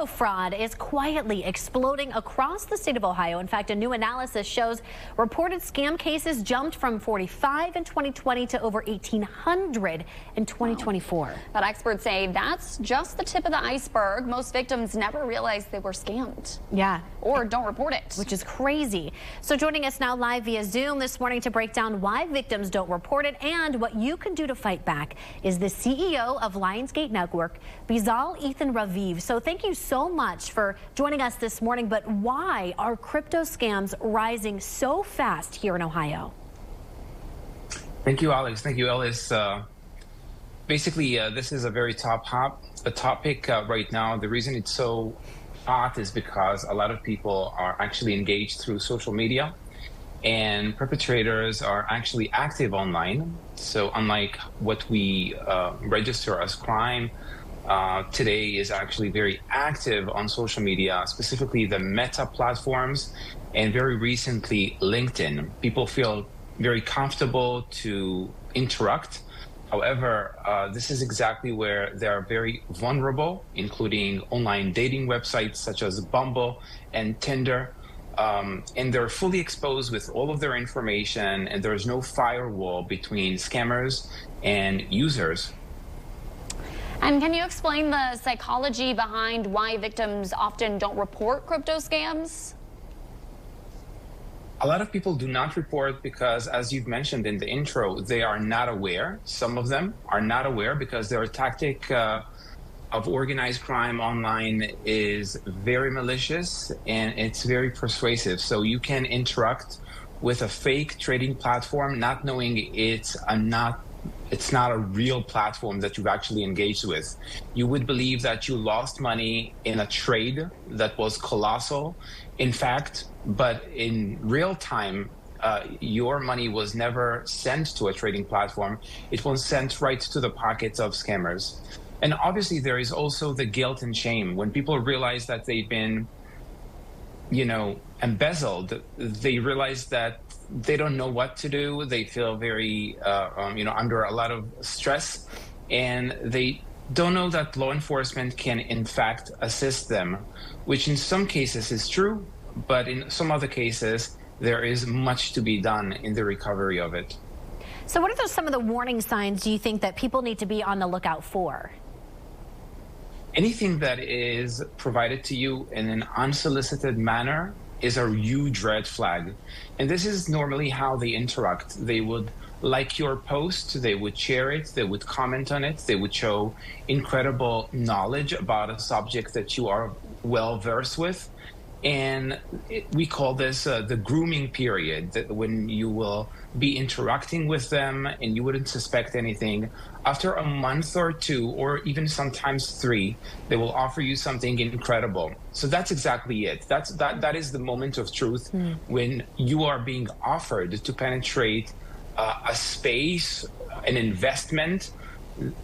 Crypto fraud is quietly exploding across the state of Ohio. In fact, a new analysis shows reported scam cases jumped from 45 in 2020 to over 1,800 in 2024. Wow. But experts say that's just the tip of the iceberg. Most victims never realize they were scammed. Yeah. Or don't report it. Which is crazy. So joining us now live via Zoom this morning to break down why victims don't report it and what you can do to fight back is the CEO of Lionsgate Network, Bezalel Eithan Raviv. So thank you so much for joining us this morning. But why are crypto scams rising so fast here in Ohio? Thank you, Alex. Thank you, Ellis. Basically, this is a very topic right now. The reason it's so hot is because a lot of people are actually engaged through social media, and perpetrators are actually active online. So unlike what we register as crime, today is actually very active on social media, specifically the Meta platforms, and very recently LinkedIn. People feel very comfortable to interact. However, this is exactly where they are very vulnerable, including online dating websites such as Bumble and Tinder. And they're fully exposed with all of their information, and there's no firewall between scammers and users. And can you explain the psychology behind why victims often don't report crypto scams? A lot of people do not report because, as you've mentioned in the intro, they are not aware. Some of them are not aware because their tactic of organized crime online is very malicious and it's very persuasive. So you can interact with a fake trading platform not knowing it's not a real platform that you've actually engaged with. You would believe that you lost money in a trade that was colossal, in fact, but in real time, your money was never sent to a trading platform. It was sent right to the pockets of scammers. And obviously, there is also the guilt and shame. When people realize that they've been, embezzled, they realize that they don't know what to do. They feel very, under a lot of stress, and they don't know that law enforcement can, in fact, assist them, which in some cases is true, but in some other cases, there is much to be done in the recovery of it. So what are some of the warning signs do you think that people need to be on the lookout for? Anything that is provided to you in an unsolicited manner is a huge red flag. And this is normally how they interact. They would like your post, they would share it, they would comment on it, they would show incredible knowledge about a subject that you are well versed with. And we call this the grooming period, that when you will be interacting with them and you wouldn't suspect anything. After a month or two, or even sometimes 3, they will offer you something incredible. So that's exactly it. That is the moment of truth when you are being offered to penetrate a space, an investment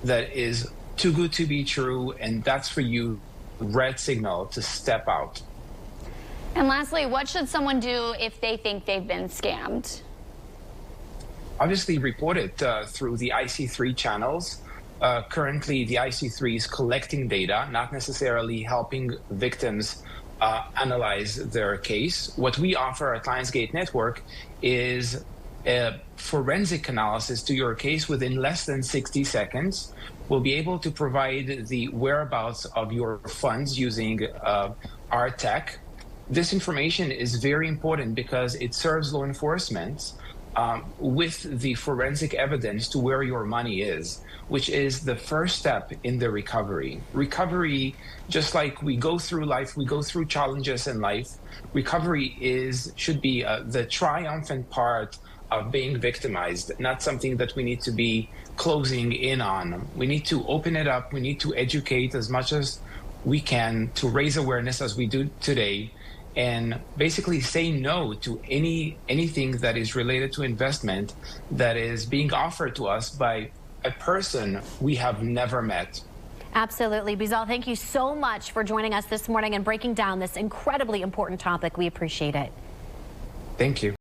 that is too good to be true, and that's for you, red signal to step out. And lastly, what should someone do if they think they've been scammed? Obviously, report it through the IC3 channels. Currently, the IC3 is collecting data, not necessarily helping victims analyze their case. What we offer at Lionsgate Network is a forensic analysis to your case within less than 60 seconds. We'll be able to provide the whereabouts of your funds using our tech. This information is very important because it serves law enforcement with the forensic evidence to where your money is, which is the first step in the recovery. Recovery, just like we go through life, we go through challenges in life. Recovery should be the triumphant part of being victimized, not something that we need to be closing in on. We need to open it up. We need to educate as much as we can to raise awareness as we do today, and basically say no to anything that is related to investment that is being offered to us by a person we have never met. Absolutely. Bezalel, thank you so much for joining us this morning and breaking down this incredibly important topic. We appreciate it. Thank you.